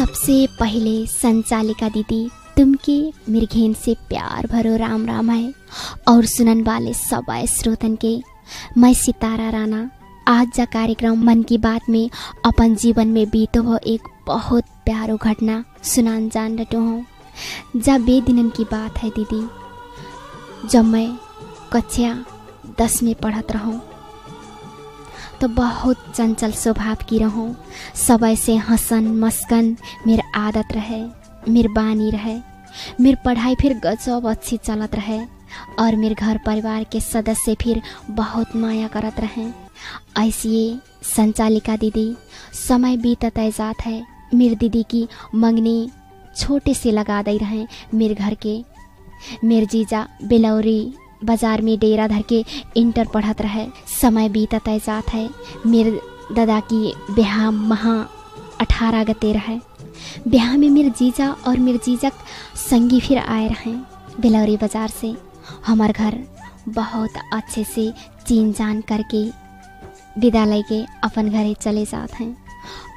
सबसे पहले संचालिका दीदी तुमके मिर्घेन से प्यार भरो राम राम है। और सुनन वाले सबै श्रोतन के मैं सितारा राणा आज जा कार्यक्रम मन की बात में अपन जीवन में बीतो हो एक बहुत प्यारो घटना सुनान जान रटो हूँ। जब बे दिनन की बात है दीदी, जब मैं कक्षा 10 में पढ़त रहूँ तो बहुत चंचल स्वभाव की रहूँ। सबे से हंसन मस्कन मेर आदत रहे, मेर बानी रहे। मेर पढ़ाई फिर गजब अच्छी चलत रहे और मेरे घर परिवार के सदस्य फिर बहुत माया करत रहे। ऐसी संचालिका दीदी समय बीतते जात है। मेरी दीदी की मंगनी छोटे से लगा दे रहे मेरे घर के। मेरे जीजा बेलौरी बाजार में डेरा धर के इंटर पढ़त रहे। समय बीतते जात है। मेरे दादा की ब्याह महा 18 गते रहे। ब्याह में मेरे जीजा और मेरे जीजक संगी फिर आए रहे बेलौरी बाजार से। हमार घर बहुत अच्छे से चीन जान करके विद्यालय के अपन घरे चले जाते हैं।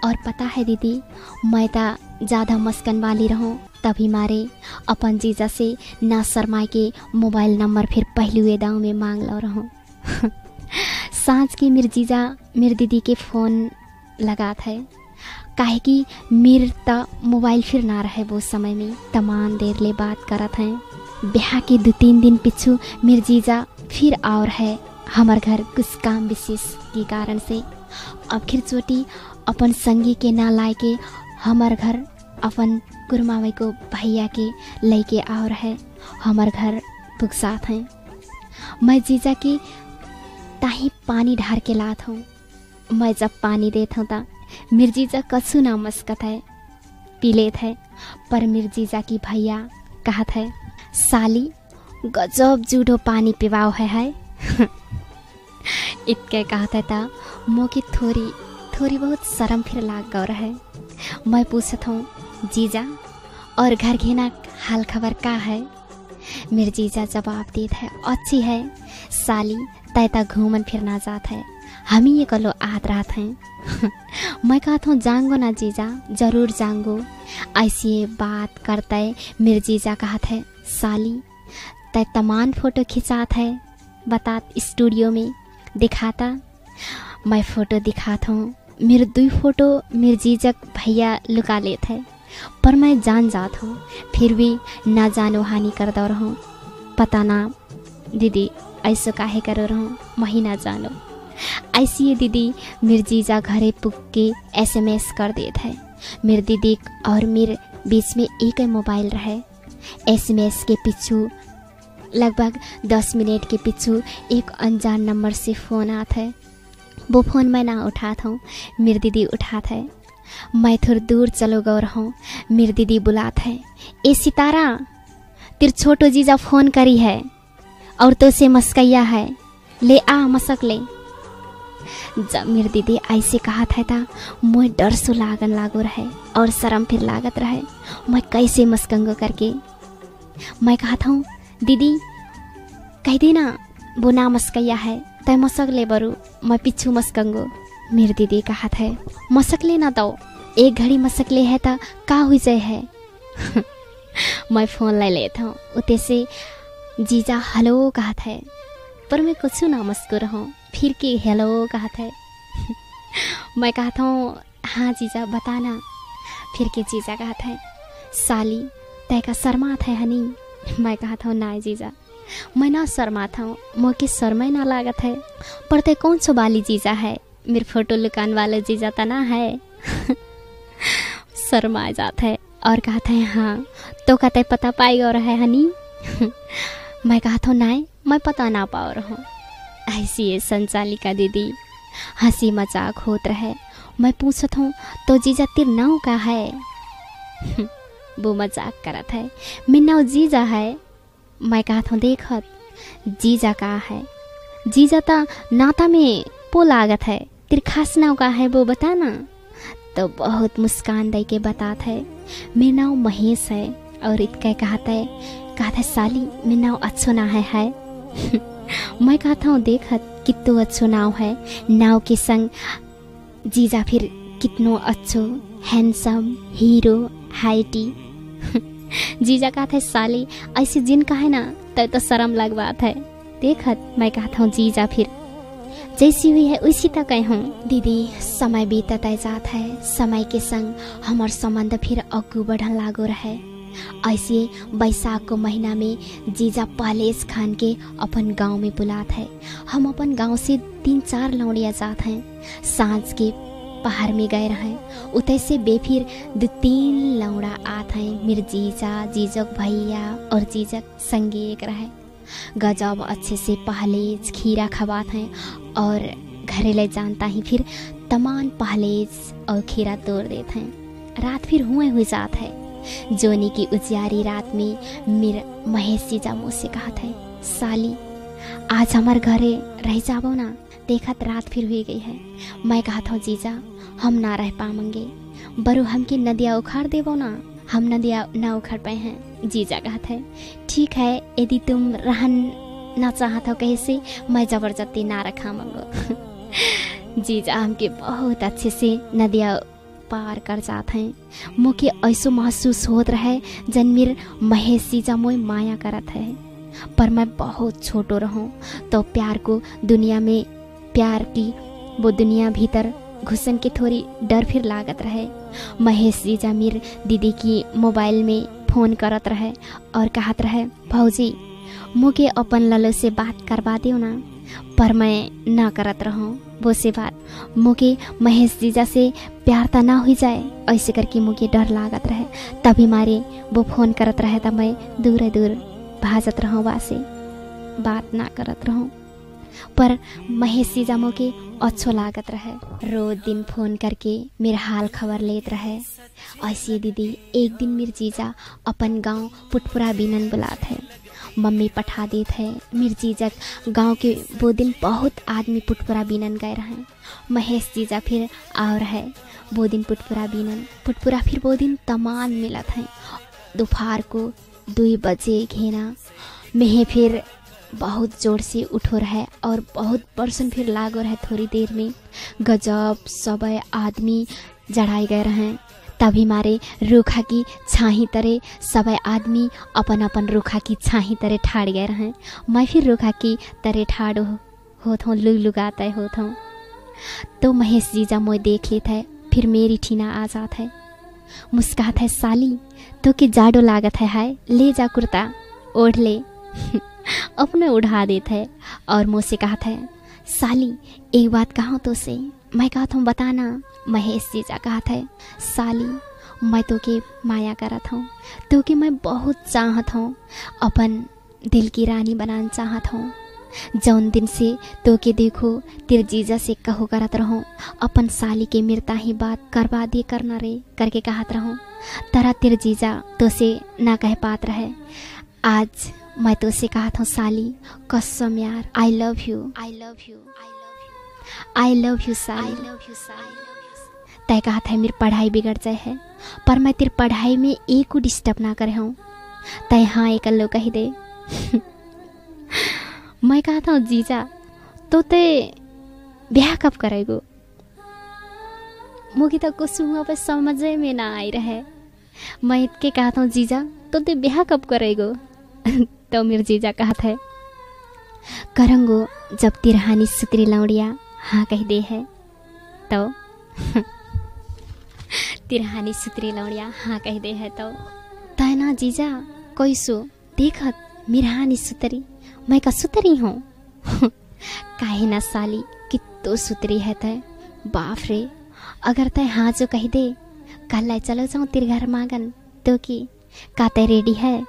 और पता है दीदी, मैं तो ज़्यादा मस्कन वाली रहूँ तभी मारे अपन जीजा से ना शर्माए के मोबाइल नंबर फिर पहलुए दाव में मांग लो रहूँ। सांझ के मेरे जीजा मेरे दीदी के फ़ोन लगात है, काहे कि मेरे ता मोबाइल फिर ना रहे वो समय में। तमाम देर ले बात करत हैं। ब्याह के 2-3 दिन पिछू मेरे जीजा फिर और है हमार घर कुछ काम विशेष के कारण से। आखिर चोटी अपन संगी के ना लाए के हमार घर अपन गुरमावे को भैया के लेके और है हमार घर पुगसात हैं। मैं जीजा के ताही पानी ढार के लात हूँ। मैं जब पानी देता हूँ ता मेरे जीजा कछु ना मस्कत है, पी लेत है। पर मेरे जीजा की भैया कहत है, साली गजब जूडो पानी पिवाओ है। इतके कहते था मो की थोड़ी बहुत शर्म फिर लाग गौ रहे। मैं पूछत हूँ, जीजा और घर घेना हाल खबर का है? मेरे जीजा जवाब देते है, अच्छी है साली, तैता घूमन फिरना जात है, हम ही ये कलो आत रात हैं। मैं कहता हूँ जाऊँगो ना जीजा, जरूर जाऊँगो। ऐसी बात करते मेरे जीजा कहत है, साली तय तमाम फोटो खिंचात है, बतात स्टूडियो में दिखाता। मैं फ़ोटो दिखाता हूँ। मेरे 2 फोटो मेरे जीजक भैया लुका लेते हैं, पर मैं जान जात हूँ फिर भी ना जानो हानि कर दो रहूँ। पता ना दीदी ऐसा काहे करो रहूँ, वही ना जानो। ऐसी ये दीदी मेरे जीजा घरे पुग के SMS कर देते हैं। मेरे दीदी और मेरे बीच में एक ही मोबाइल रहे। SMS के पीछू लगभग 10 मिनट के पीछू एक अनजान नंबर से फ़ोन आता है। वो फ़ोन मैं ना उठाता हूँ, मेरी दीदी उठाता है। मैं थोड़ी दूर चलो गौ रहूँ। मेरी दीदी बुलाता है, ए सितारा तेरे छोटो जीजा फ़ोन करी है और तो से मस्कैया है, ले आ मसक ले। जब मेरी दीदी ऐसे कहा था मुझे डर सो लागन लागो रहे और शर्म फिर लागत रहे। मैं कैसे मस्कंगो करके मैं कहता हूँ, दीदी कह देना वो ना मस्कैया है, तय मसक ले बरू, मैं पिछू मस्कंगो। मेरी दीदी कहा था, मसक ले ना दो, एक घड़ी मसक ले है तो का हुई जाए है। मैं फ़ोन ले लेता हूँ। उते से जीजा हेलो कहा था, पर मैं कुछ ना मस्को रहूँ। फिर के हेलो कहा था। मैं कहता हूँ, हाँ जीजा बताना। फिर के जीजा कहा था, साली तय का शर्मात है हनी। मैं कहता हूँ, ना जीजा मैं ना शर्माता हूँ, मोके शर्मा ना लागत है। पर ते कौन सो वाली जीजा है, मेरे फोटो लुकान वाले जीजा तो ना है। शर्मा जाता है और कहता है, हाँ तो कहते पता पाई और है हनी। मैं कहता हूँ, ना मैं पता ना पाओ रहूँ। ऐसी ये संचालिका दीदी हंसी मजाक होत रहे। मैं पूछत हूँ, तो जीजा तेर नाव का है? वो मजाक करत है, मेरा नाव जीजा है। मैं कहता हूँ, देखत जीजा का है? जीजा ता नाता में पो लागत है, तेरे खास नाव का है वो बताना। तो बहुत मुस्कान दे के बतात है, मेरा नाव महेश है। और इतके कहता है साली मेरा नाव अच्छो ना है। मैं कहता हूँ, देखत कितो अच्छो नाव है, नाव के संग जीजा फिर कितनो अच्छो हैंडसम हीरो हाइटी। जीजा कहते साली ऐसी जिन का है ना तो शर्म लग बात है। देखत मैं कहता हूँ जीजा फिर जैसी हुई है उसी तक हूँ। दीदी समय बीतता जात है, समय के संग हमार संबंध फिर अग्गू बढ़न लागो रहे। ऐसे बैसाख को महीना में जीजा पहलेज खान के अपन गांव में बुलात है। हम अपन गांव से 3-4 लौड़िया जात हैं। सांझ के पहाड़ में गए रहे, उतै से बेफिर 2-3 लौड़ा आत हैं। मेरे जीजा जीजक भैया और जीजक संगे एक रहे। गजब अच्छे से पहलेज खीरा खवात हैं और घरे ले जानता ही फिर तमाम पहलेज और खीरा तोड़ देते हैं। रात फिर हुए जात है। जोनी की उजियारी रात में मेरे महेश जीजा मुझसे कहा था साली आज हमारे घरे रह जाबो ना, देखत रात फिर हुई गई है। मैं कहा था जीजा हम ना रह पाएंगे, बरु हमके नदिया उखाड़ देवो ना, हम नदिया ना उखाड़ पाए हैं। जीजा कहा था ठीक है, यदि तुम रहन ना चाहत हो कैसे मैं जबरदस्ती ना रखा मंगो। जीजा हमके बहुत अच्छे से नदिया पार कर जाते हैं। मुझे ऐसो महसूस होत रहे जन मेरे महेश जीजा मोय माया करत है। पर मैं बहुत छोटो रहूं तो प्यार को दुनिया में प्यार की वो दुनिया भीतर घुसन के थोड़ी डर फिर लागत रहे। महेश जीजा मेरे दीदी की मोबाइल में फ़ोन करत रहे और कहत रहे भौजी मुझे अपन ललो से बात करवा दियो ना, पर मैं ना करत रहूं वो से बात। मुझे महेश जीजा से प्यार ता ना हो जाए ऐसे करके मुझे डर लागत रहे। तभी मारे वो फ़ोन करत रहे तब मैं दूर दूर भाजत रहूं, वासे बात ना करत रहूं। पर महेश जीजा मुझे अच्छो लागत रहे। रोज दिन फ़ोन करके मेरा हाल खबर लेत रहे। ऐसे दीदी एक दिन मेरे जीजा अपन गांव पुटपुरा बीनन बुलात है। मम्मी पठा देत है। मेरे जीजा गांव के वो दिन बहुत आदमी पुटपुरा बीनन गए रहे। महेश जीजा फिर आ रहे वो दिन पुटपुरा बीनन। पुटपुरा फिर वो दिन तमाम मिलत है। दोपहर को 2 बजे घेना में फिर बहुत जोर से उठो रहे और बहुत बरसन फिर लागो रहे। थोड़ी देर में गजब सब आदमी जड़ाए गए रहे। तभी मारे रूखा की छाही तरह सब आदमी अपन अपन रूखा की छाही तरह ठाड़ गए रहे। मैं फिर रूखा की तरह ठाड़ होत हूँ, लुगाता होत हूँ। तो महेश जीजा मोय देख लेता है, फिर मेरी ठीना आ जाता है। मुस्कात है साली तो कि जाडो लागत है, हाय ले जा कुर्ता ओढ़ ले। अपने उड़ा देता है और मुझसे कहता है साली एक बात कहूँ तो से। मैं कहता हूँ बताना। महेश जीजा कहता है साली मैं तो के माया करत हूँ, तो कि मैं बहुत चाहत हूँ, अपन दिल की रानी बनाना चाहत हूँ। जौन दिन से तो के देखो तेरे जीजा से कहो करत रहूँ अपन साली के मिरता ही बात करवा दिए करना रे करके कहत रहूँ। तरह तेरे जीजा तो से ना कह पात रहे। आज मैं तो से कहता हूँ साली कसम यार I love you, I love you, I love you साली। तय कहता है मेरी पढ़ाई बिगड़ जाए है, पर मैं तेरी पढ़ाई में एक को डिस्टर्ब ना करे हूँ। तय हाँ एक लो कही दे। मैं कहता हूँ जीजा तो ते ब्याह कब करेगो? मुझे तो कुछ हुआ पर समझ में ना आई रहे। मैं के कहता हूँ जीजा तो ते ब्याह कब करेगो? तो मेरे जीजा कहता है करंगो जब तिरहानी सुतरी लौड़िया हाँ कह दे है तो। तिरहानी सुतरी लौड़िया हाँ कह दे है तो तय ना जीजा कोई सो देखत मिरहानी सुतरी मैं का सुतरी हूँ। काहे ना साली कि तो सुतरी है तय। बाप रे अगर तय हाँ जो कह दे कल लाई चलो जाऊँ तेरे घर मांगन तो कि का तय रेडी है?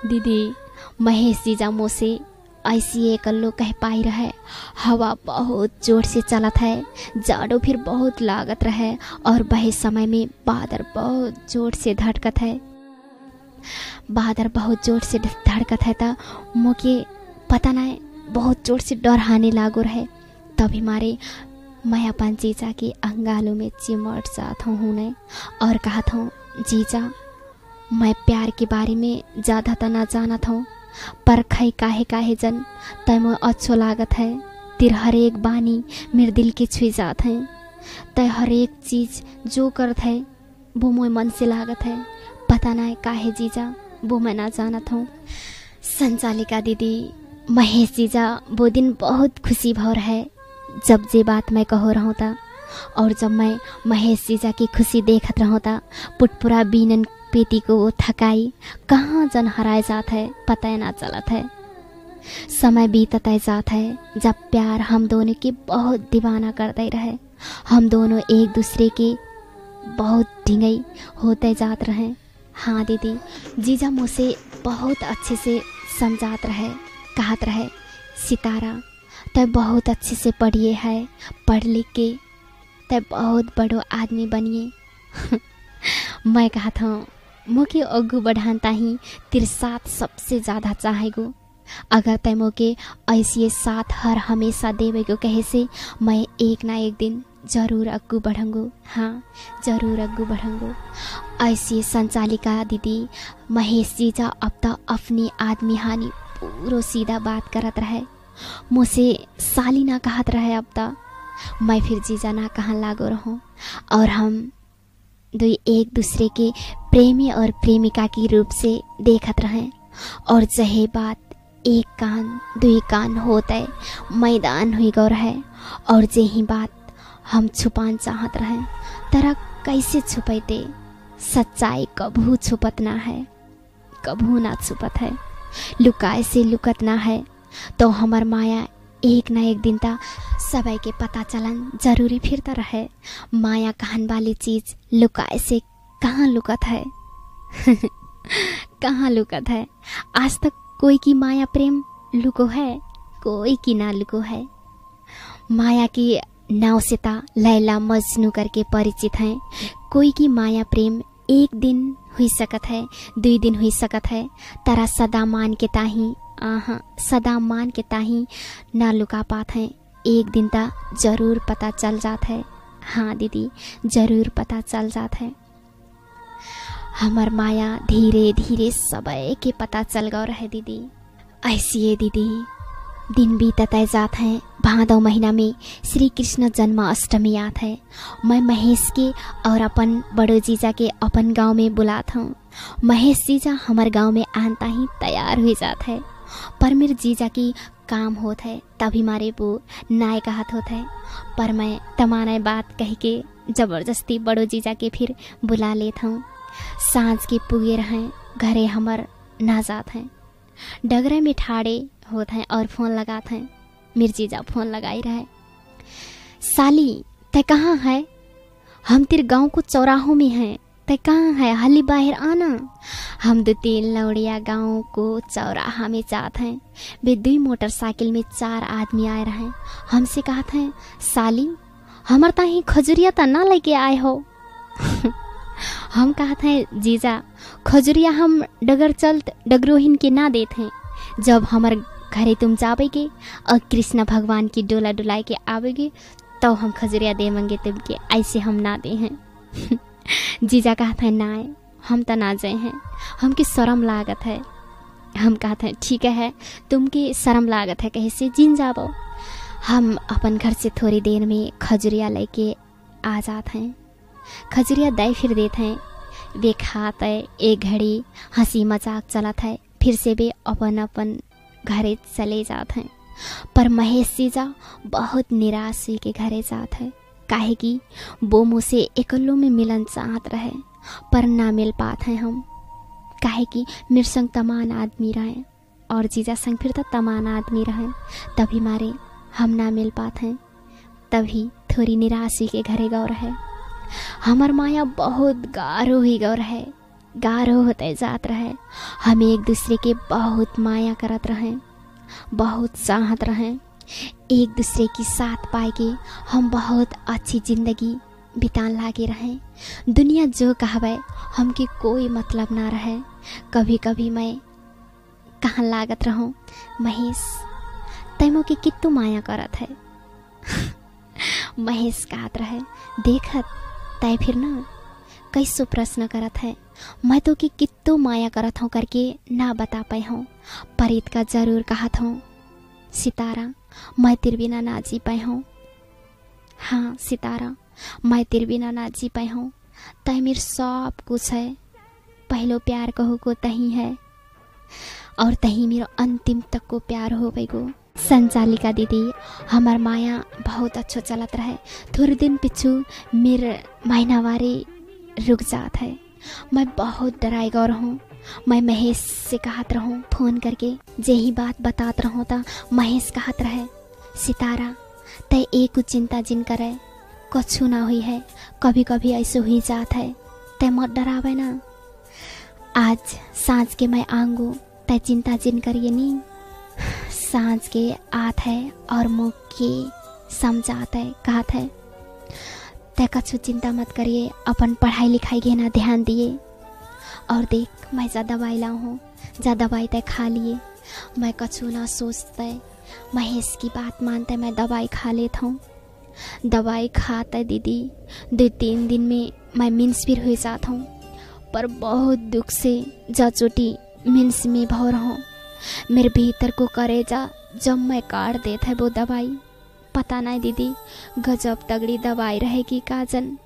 दीदी महेश जीजा मोसे ऐसी एक अल्लो कह पाई रहे। हवा बहुत जोर से चलत है, जाड़ो फिर बहुत लागत रहे और बहे समय में बादल बहुत जोर से धड़कत है। बादल बहुत जोर से धड़कत है तो मुझे पता नहीं बहुत जोर से डर आने लागो रहे। तभी मारे मैं अपन जीजा के अंगालों में चिमट जाता हूँ ने और कहता हूँ जीजा मैं प्यार के बारे में ज़्यादा तो ना जानत हूँ, पर खई काहे काहे जन तय मोय अच्छो लागत है। तिर हर एक बानी मेरे दिल के छुई जात हैं। तय हर एक चीज जो करत है वो मोय मन से लागत है। पता ना काहे जीजा, वो मैं ना जानत हूँ। संचालिका दीदी, महेश जीजा वो दिन बहुत खुशी भर है जब जे बात मैं कहो रहा था। और जब मैं महेश जीजा की खुशी देखत रहा था, पुटपुरा बीनन पेटी को वो थकाई कहाँ जन हराए जात है पता ना चलत है। समय बीतता जात है जब प्यार हम दोनों के बहुत दीवाना करते रहे। हम दोनों एक दूसरे के बहुत ढिंगई होते जात रहे। हाँ दीदी, जीजा मुझसे बहुत अच्छे से समझात रहे, कहत रहे सितारा तय बहुत अच्छे से पढ़िए है, पढ़ लिख के तय बहुत बड़ो आदमी बनिए। मैं कहता हूँ मोके अग्गू बढ़ानता ही तेरे साथ सबसे ज़्यादा चाहेगो। अगर तय मोके ऐसी साथ हर हमेशा देवेगो कहे से मैं एक ना एक दिन जरूर अग्गू बढ़ूंगो। हाँ जरूर अग्गू बढ़ूंगो। ऐसी संचालिका दीदी, महेश जीजा अब तो अपनी आदमी हानि पूरो सीधा बात करत रहे। मुझसे साली ना कहत रहे। अब तो मैं फिर जीजा ना कहन लागो रहूँ और हम दुई एक दूसरे के प्रेमी और प्रेमिका की रूप से देखत रहे। और जहे बात एक कान दुई कान होते मैदान हुई गौ रहे। और जही बात हम छुपान चाहत रहे तरह कैसे छुपैते। सच्चाई कभू छुपत ना है, कभू ना छुपत है, लुकाए से लुकत ना है। तो हमार माया एक ना एक दिन ता सबै के पता चलन जरूरी फिरता रहे। माया कहन वाली चीज लुकाए से कहाँ लुकत है। कहाँ लुकत है। आज तक कोई की माया प्रेम लुको है, कोई की ना लुको है। माया की नाव से ता लैला मजनू करके परिचित हैं। कोई की माया प्रेम एक दिन हुई सकत है, 2 दिन हुई सकत है, तारा सदा मान के ताही सदा मान के ताही ना लुका पात हैं। एक दिन ता जरूर पता चल जात है। हाँ दीदी, जरूर पता चल जात है। हमार माया धीरे धीरे सबे के पता चल गौ रहे दीदी। ऐसी है दीदी, दिन बीतते जात हैं। भादौ महीना में श्री कृष्ण जन्माष्टमी आत है। मैं महेश के और अपन बड़ो जीजा के अपन गांव में बुलात हूँ। महेश जीजा हमार गांव में आनता ही तैयार हो जात है। पर मेरे जीजा की काम होत है तभी मारे वो नाय कहत होत है। पर मैं तमाना बात कह के जबरदस्ती बड़ो जीजा के फिर बुला लेता हूँ। सांझ के पुगे रहें घरे हमर ना जात हैं। डगरे में ठाड़े होते हैं और फोन लगाते हैं। मेरे जीजा फोन लगाई रहे। साली तय कहाँ है? हम तेरे गांव को चौराहों में हैं, तय कहाँ है? हाली बाहर आना। हम 2-3 लौड़िया गांव को चौराहा में जाते हैं। वे 2 मोटरसाइकिल में 4 आदमी आए रहे। हमसे कहते हैं साली हमार ताही खजुरिया ता ना लेके आए हो। हम कहते हैं जीजा खजुरिया हम डगर चलत डगरोहिन के ना देते हैं। जब हमार घरे तुम जावेगे और कृष्ण भगवान की डोला डुलाए के आवेगे तो हम खजुरिया देवेंगे तुमके, ऐसे हम ना दे हैं। जीजा कहते हैं ना हम तो ना जाए हैं, हमके शर्म लागत है। हम कहते हैं ठीक है तुमके शर्म लागत है कहे से जिन जाबो। हम अपन घर से थोड़ी देर में खजुरिया लेके आ जाते हैं। खजुरिया दे फिर देते हैं। वे खाते एक घड़ी हंसी मजाक चलत है, फिर से वे अपन अपन घरे चले जाते हैं। पर महेश जीजा बहुत निराश हुई के घरे जाते हैं। काहे कि वो मुझसे एकल्लो में मिलन चाहत रहे पर ना मिल पाते हैं हम। काहे कि मेरे संग तमाम आदमी रहे और जीजा संग फिर तो तमाम आदमी रहे, तभी मारे हम ना मिल पाते हैं। तभी थोड़ी निराश हुई के घरे गौ रहे। हमार माया बहुत गाढ़ो ही गौ रहे, गाढ़ो होते जात रहे। हम एक दूसरे के बहुत माया करत रहे, बहुत चाहत रहे। एक दूसरे की साथ पाए के हम बहुत अच्छी जिंदगी बितान लागे रहे। दुनिया जो कहवे हमके कोई मतलब ना रहे। कभी कभी मैं कहाँ लागत रहूं महेश तैमो के कित्तु माया करत है। महेश कहत रहे देखत तय फिर ना कैसो प्रश्न करत है। मैं तो कि कित्तो माया करत हूँ करके ना बता पाई हूँ। परीत का जरूर कहत हूँ सितारा मैं तेरे बिना ना जी पाई हूँ। हाँ सितारा मैं तेरे बिना ना जी पाई हूँ। तय मेरे सब कुछ है। पहलो प्यार कहो को तही है और तही मेरा अंतिम तक को प्यार हो गई गो। संचालिका दीदी, हमार माया बहुत अच्छा चलत रहे। थोड़े दिन पिछू मेरे महीनावारी रुक जात है। मैं बहुत डराई गौर हूँ। मैं महेश से कहत रहूँ फोन करके, यही बात बतात रहूँ था। महेश कहत रहे, सितारा तय एक चिंता जिन करे, कुछ ना हुई है। कभी कभी ऐसे हुई जात है, तय मत डरावे ना। आज सांझ के मैं आऊँगू, तय चिंता जिन करिए नी। सांझ के आत है और मुँह के समझात है, कहत है तय कछु चिंता मत करिए, अपन पढ़ाई लिखाई के ना ध्यान दिए। और देख मैं जा दवाई लाऊँ हूँ, जा दवाई तय खा लिए। मैं कछु ना सोचते, महेश की बात मानते मैं दवाई खा लेता हूँ। दवाई खाते दीदी 2-3 दिन में मैं मीन्स फिर हो जाता हूँ, पर बहुत दुख से जा चोटी मीन्स में भर हूँ। मेरे भीतर को करेजा जब मैं काट देता है वो दवाई। पता नहीं दीदी गजब तगड़ी दवाई रहेगी काजन।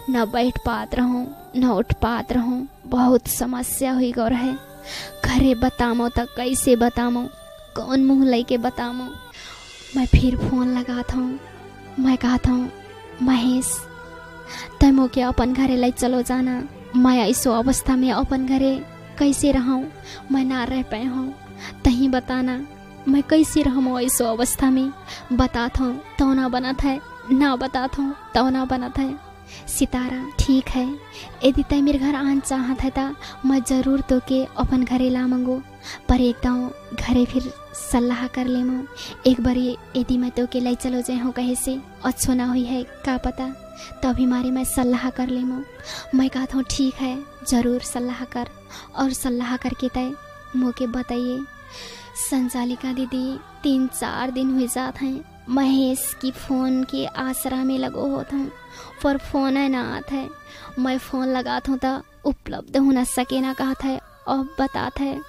न बैठ पात रहूँ न उठ पात रहूँ, बहुत समस्या हुई गौर है। घरे बतामो तक कैसे बतामो, कौन मुँह लेके बतामो। मैं फिर फोन लगाता हूँ, मैं कहता हूँ महेश तय मोके अपन घरे ले चलो जाना। मैं ऐसो अवस्था में अपन घरे कैसे रहूँ, मैं ना रह पाए हूँ। तही बताना मैं कैसे रहूँ ऐसो अवस्था में। बताता हूँ तो ना बनत है, ना बताता हूँ तो ना बनत है। सितारा ठीक है, यदि तय मेरे घर आन चाहत है ता मैं जरूर तो के अपन घरे ला मंगो, पर एकदम घरे फिर सलाह कर ले मो। एक बार यदि मैं तो के ले चलो जाए हूँ कहे से अच्छो ना हुई है का पता, तभी मारे मैं सलाह कर ले मो। मैं कहता हूँ ठीक है जरूर सलाह कर, और सलाह करके तय मोके बताइए। संचालिका दीदी 3-4 दिन हुए जात हैं, महेश की फ़ोन के आसरा में लगो होता हूँ, पर फ़ोन है ना आता है। मैं फ़ोन लगाता हूँ तो उपलब्ध हो ना सके ना कहत है, और बताता है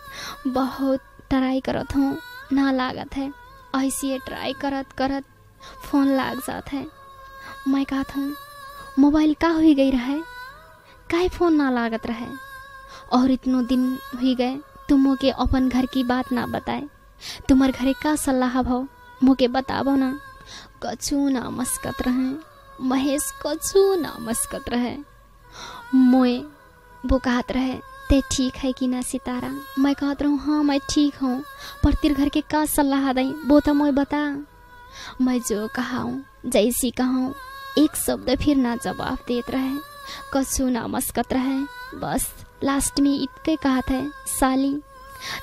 बहुत ट्राई करत हूँ ना लागत है। ऐसे ट्राई करत करत फ़ोन लाग जाता है। मैं कहता हूँ मोबाइल का हुई गई रहे, काहे फ़ोन ना लागत रहे। और इतनों दिन हुई गए तुम मोके अपन घर की बात ना बताए। तुम्हारे घरे का सलाह भाव मोके बताबो ना। कछु ना मस्कत रहे महेश, कछु ना मस्कत रहे। मोए वो कहत रहे ते ठीक है कि ना सितारा। मैं कहत रहूँ हाँ मैं ठीक हूँ, पर तेरे घर के का सलाह दई वो तो मोए बता। मैं जो कहाऊँ जैसी कहूँ एक शब्द फिर ना जवाब देत रहे, कछु ना मस्कत रहे। बस लास्ट में इतने कहत है साली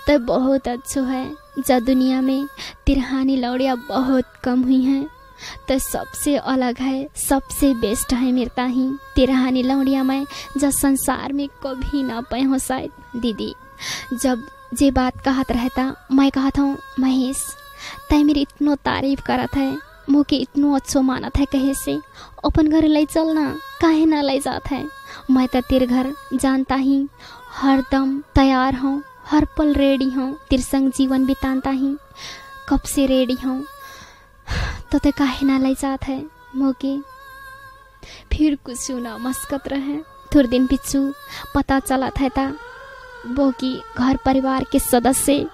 तो बहुत अच्छो है। जा दुनिया में तिरहानी लौड़िया बहुत कम हुई हैं, तो सबसे अलग है, सबसे बेस्ट है मेरे ताही तिरहानी लौड़िया मैं जा संसार में कभी ना पाए हो शायद। दीदी जब जे बात कहत रहता मैं कहता हूँ महेश तय मेरी इतनो तारीफ करत है, मोके इतनो अच्छो मानत है, कहे से अपन घर ले चलना काहे ना ले जात है। मैं तो तेरे घर जानता ही हर दम तैयार हूँ, हर पल रेडी हूँ, तेरे संग जीवन बिताता ही कब से रेडी हूँ, तो ते काहे ना ले जात है मोके। फिर कुछ ना मस्कत रहे। थोड़े दिन पिछू पता चला था वो कि घर परिवार के सदस्य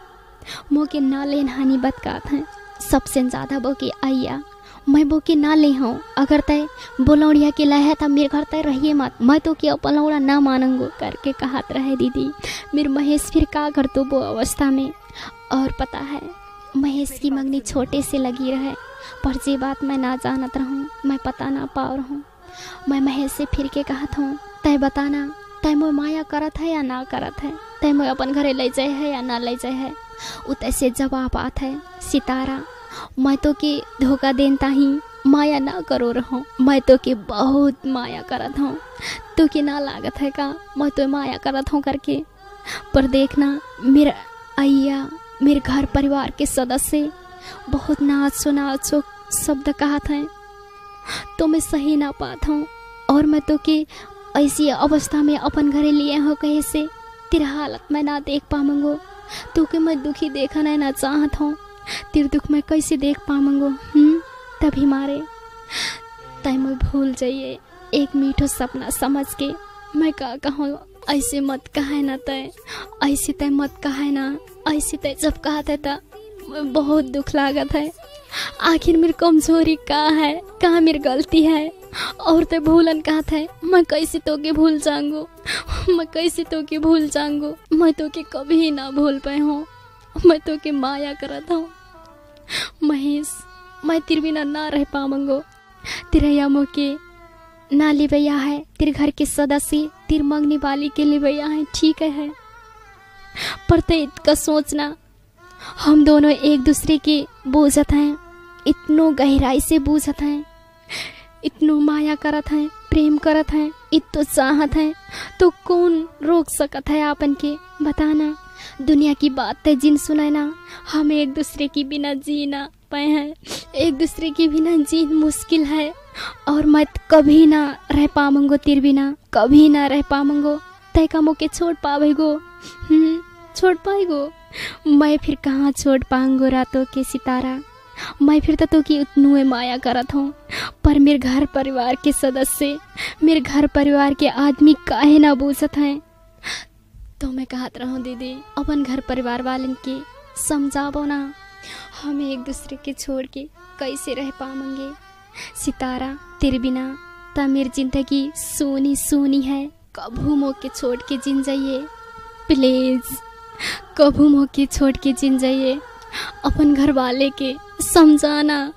मोके ना लेन हानि बतकात हैं। सबसे ज़्यादा वो की आइया मैं वो के ना ले हूँ, अगर तय बोलौड़िया के लाया था मेरे घर तय रहिए मत, मैं तो क्या पलौड़ा ना मानूंगो करके कहत रहे। दीदी मेरे महेश फिर का कर तो वो अवस्था में। और पता है महेश की मंगनी छोटे से लगी रहे, पर जे बात मैं ना जानत रहूँ मैं पता ना पा रहूँ। मैं महेश से फिर के कहत हूँ तय बताना तय मोय माया करत है या ना करत है, तय मोय अपन घरे ले जाए है या ना ले जाए है। उतैसे जवाब आत है सितारा मैं तो के धोखा देता ही माया ना करो रहो, मैं तो के बहुत माया करत हूँ, तो के ना लागत है का मैं तो माया करत हूँ करके। पर देखना मेरा आइया मेरे घर परिवार के सदस्य बहुत नाचो शब्द कहत हैं, तो मैं सही ना पाता हूँ। और मैं तो के ऐसी अवस्था में अपन घरे लिए हो कहे से तेरा हालत मैं ना देख पाऊंगो, तो के मैं दुखी देखना ना चाहत हूँ, तेरे दुख मैं कैसे देख पाऊंगो। तभी मारे तय मैं भूल जाइए एक मीठो सपना समझ के। मैं का कहूँ, ऐसे मत कहे ना तय, ऐसे तय मत कहे ना, ऐसे तय जब कहते था बहुत दुख लागत है। आखिर मेरी कमजोरी का है, कहाँ मेरी गलती है? और तो भूलन कहा था, मैं कैसे तो के भूल जाऊंगो, मैं कैसे तो के भूल जाऊंगो। मैं तो के कभी ना भूल पाए हूँ, मैं तो के माया करता हूँ। महेश, मैं तेरे बिना ना रह पाऊंगो। तेरा यामो के ना ले भैया है, तेरे घर के सदस्य तेरे मंगने वाली के लिए भैया है, ठीक है। पर ते इतना सोचना, हम दोनों एक दूसरे के बूझत हैं, इतनो गहराई से बूझत हैं, इतनो माया करत हैं, प्रेम करत हैं, इतो चाहत हैं, तो कौन रोक सकत है आपन के? बताना। दुनिया की बात है जिन सुनाए ना, हम एक दूसरे के बिना जी ना पाए हैं, एक दूसरे के बिना जी मुश्किल है। और मैं कभी ना रह पाऊंगो तेरे बिना, कभी ना रह पाऊंगो। तय का मुके छोड़ पावेगो? छोड़ पाएगो? मैं फिर कहाँ छोड़ पाऊंगो रातों के सितारा। मैं फिर तो की उतनु माया करत हूँ, पर मेरे घर परिवार के सदस्य, मेरे घर परिवार के आदमी काहे ना बूझत हैं। तो मैं कहत रहूँ दीदी, अपन घर परिवार वालन के समझाबो ना, हम एक दूसरे के छोड़ के कैसे रह पाएंगे। सितारा, तेरे बिना तो मेरी जिंदगी सोनी सोनी है। कभू मोके छोड़ के जिन जाइए प्लीज, कभू मोके छोड़ के जिन जाइए। अपन घर वाले के समझाना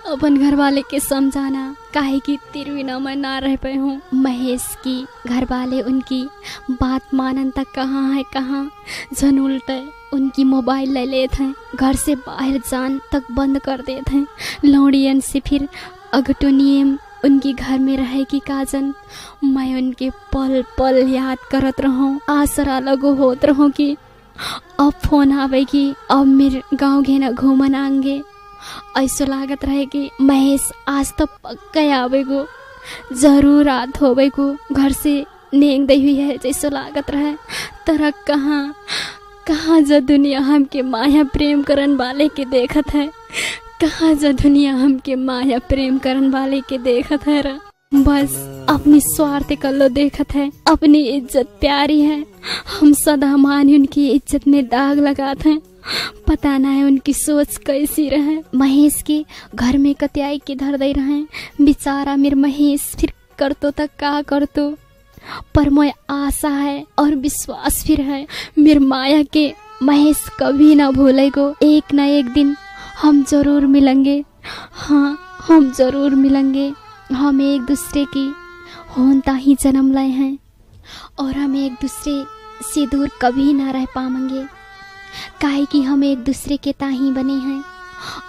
अपन घर वाले के समझाना, काहे कि तेरे बिना मैं ना रह पाई हूँ। महेश की घर वाले उनकी बात मानन तक कहाँ है, कहाँ जन उल्टे उनकी मोबाइल ले लेते हैं, घर से बाहर जान तक बंद कर देते हैं। लौड़ियन से फिर अगटो नियम उनकी घर में रहेगी काजन। मैं उनके पल पल याद करत रहूँ, आसरा लगो होत रहूँ कि अब फोन आवेगी, अब मेरे गाँव घेना घूमन आएंगे। ऐसा लागत रहे कि महेश आज तो पक्का आवेगो, जरूर रात होवेगो। घर से नींद दी हुई है जैसा लागत रहे। तरह कहाँ कहाँ जो दुनिया हमके माया प्रेम करन वाले के देखत है, कहाँ जो दुनिया हमके माया प्रेम करन वाले के देखत है। बस अपनी स्वार्थ कल्लो देखत है, अपनी इज्जत प्यारी है। हम सदा मान उनकी इज्जत में दाग लगाते हैं। पता ना है उनकी सोच कैसी रहे। महेश के घर में कत्याई किधर दे रहे, बेचारा मेरे महेश फिर करतो तक का करतो। पर मैं आशा है और विश्वास फिर है, मेरे माया के महेश कभी ना भूलेगो। एक ना एक दिन हम जरूर मिलेंगे। हाँ, हम जरूर मिलेंगे। हम एक दूसरे की होनता ही जन्म लाए हैं और हम एक दूसरे से दूर कभी ना रह पाएंगे, काहे कि हम एक दूसरे के ताही बने हैं।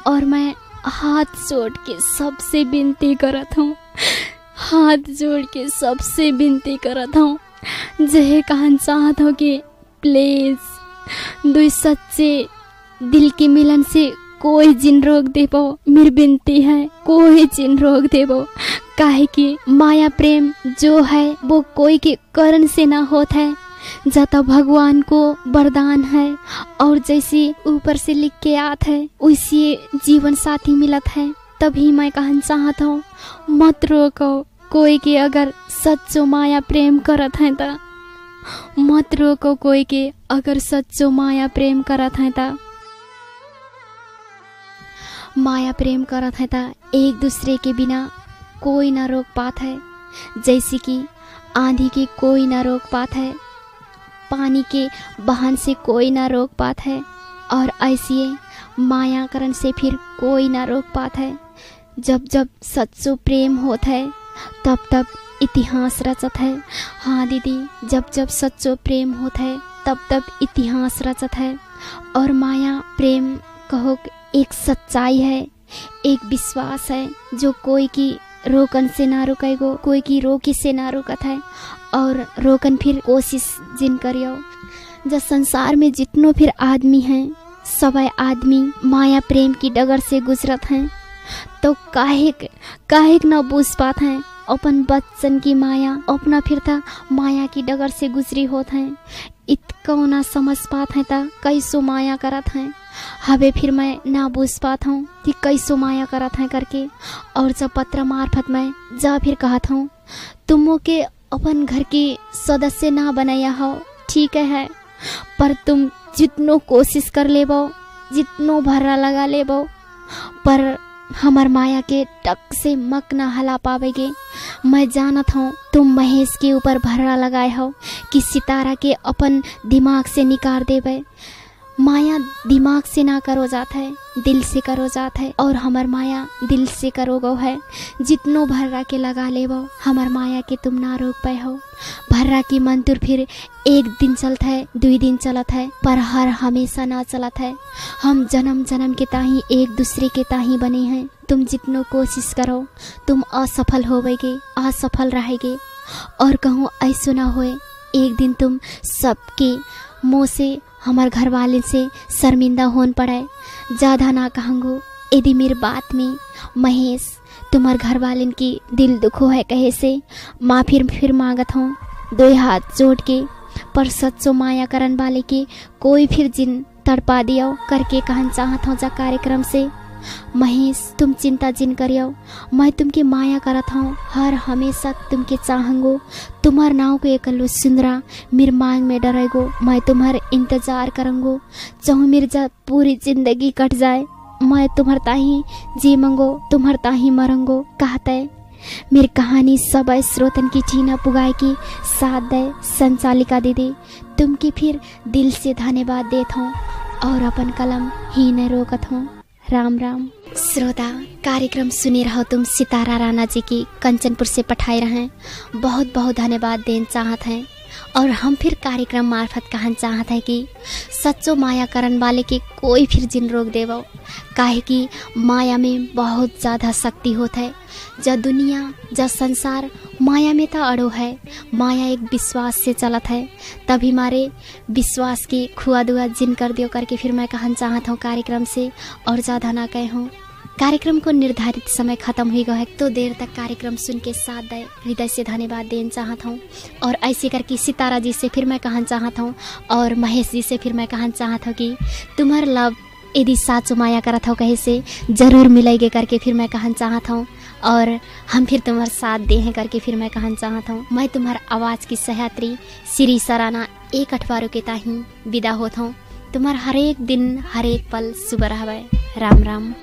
और मैं हाथ जोड़ के सबसे विनती करत हूँ, हाथ जोड़ के सबसे विनती करत हूँ, जहे कहन चाहत हो कि प्लीज दो सच्चे दिल के मिलन से कोई जिन रोक देबो। मेरी विनती है, कोई जिन रोक देबो, काहे कि माया प्रेम जो है वो कोई के करण से ना होता है, जाता भगवान को वरदान है। और जैसे ऊपर से लिख के आत है वैसे जीवन साथी मिलत है। तभी मैं कहना चाहता हूँ, मत रोको कोई के अगर सच्चो माया प्रेम करत है ता, मत रोको कोई के अगर सच्चो माया प्रेम करत है ता। माया प्रेम करत है ता एक दूसरे के बिना कोई ना रोक पात है। जैसे कि आंधी के कोई ना रोक पात है, पानी के बहान से कोई ना रोक पात है, और ऐसे मायाकरण से फिर कोई ना रोक पात है। जब जब सच्चो प्रेम होता है तब तब इतिहास रचत है। हाँ दीदी, जब जब सच्चो प्रेम होता है तब तब इतिहास रचत है। और माया प्रेम कहो एक सच्चाई है, एक विश्वास है जो कोई की रोकन से ना रुकेगो, कोई की रोकी से ना रुकत है। और रोकन फिर कोशिश जिन करियो। जब संसार में जितनो फिर आदमी हैं, सब आदमी माया प्रेम की डगर से गुजरत हैं, तो काहे ना बूझ पात हैं अपन बच्चन की माया, अपना फिर था माया की डगर से गुजरी होत हैं। इतको ना समझ पात हैं ता कैसो माया करत हैं। हवे फिर मैं ना बूझ पात हूँ कि कैसो माया करत हैं करके। और जब पत्र मार्फत मैं जा फिर कहत हूँ तुमो के अपन घर की सदस्य ना बनाया हो, ठीक है, पर तुम जितनो कोशिश कर लेबो, जितनो भर्रा लगा लेबो, पर हमार माया के टक से मक ना हला पावेगे। मैं जानत हूँ तुम महेश के ऊपर भर्रा लगाए हो कि सितारा के अपन दिमाग से निकाल देवे। माया दिमाग से ना करो जात है, दिल से करो जात है, और हमार माया दिल से करो गो है। जितनो भर्रा के लगा लेबो हमार माया के तुम ना रोक पाए हो। भर्रा की मंतुर फिर एक दिन चलत है, 2 दिन चलत है, पर हर हमेशा ना चलत है। हम जन्म जन्म के ताही एक दूसरे के ताही बने हैं। तुम जितनो कोशिश करो तुम असफल होवेगे, असफल रहेगे। और कहूँ ऐसो ना होए एक दिन तुम सबके मुँह से हमार घर वाले से शर्मिंदा होन पड़े। ज़्यादा ना कहूँगो, यदि मेरी बात में महेश तुम्हार घर वालन की दिल दुखो है कहे से माफ़ी फिर मांगत हूँ 2 हाथ जोड़ के। पर सच्चो माया करन वाले के कोई फिर जिन तड़पा दियो करके कहन चाहत हूँ जा कार्यक्रम से। महेश तुम चिंता जिन करियो, मैं तुमके माया करत हूँ, हर हमेशा तुमके चाहूँगो। तुम्हार नाव को एकलो सुंदरा मेरी मांग में डरेगो, मैं तुम्हार इंतजार करूँगो। चाहूँ मेरी जा पूरी जिंदगी कट जाए, मैं तुम्हार ताही जी मंगो, तुम्हार ताही मरंगो। कहते मेरी कहानी सब श्रोतन की ठीना पुगाए की साथ दे संचालिका दीदी। तुमके फिर दिल से धन्यवाद देत हूँ और अपन कलम ही न रोकत हूँ। राम राम। श्रोता, कार्यक्रम सुने रहो तुम सितारा राणा जी की कंचनपुर से पठाए रहे, बहुत बहुत धन्यवाद देना चाहत हैं। और हम फिर कार्यक्रम मार्फत कहना चाहत है कि सच्चो माया करन वाले के कोई फिर जिन रोक देवो, काहे कि माया में बहुत ज़्यादा शक्ति होता है। जब दुनिया जब संसार माया में तो अड़ो है, माया एक विश्वास से चलत है, तभी हमारे विश्वास की खुआ दुआ जिन कर दियो करके फिर मैं कहना चाहता हूँ कार्यक्रम से। और ज़्यादा ना कहे हूँ, कार्यक्रम को निर्धारित समय खत्म हो गया है, तो देर तक कार्यक्रम सुन के साथ दे हृदय से धन्यवाद देना चाहता हूँ। और ऐसे करके सितारा जी से फिर मैं कहना चाहता हूँ और महेश जी से फिर मैं कहना चाहता हूँ कि तुम्हार लव यदि साचो माया करत हो कहे से जरूर मिलेगे करके फिर मैं कहना चाहता हूँ। और हम फिर तुम्हारा साथ दे हैं करके फिर मैं कहना चाहता हूँ। मैं तुम्हारा आवाज़ की सहयात्री श्री सराना एक अठवारों के ताही विदा होता हूँ। तुम्हारा हर एक दिन हर एक पल शुभ रहे। राम राम।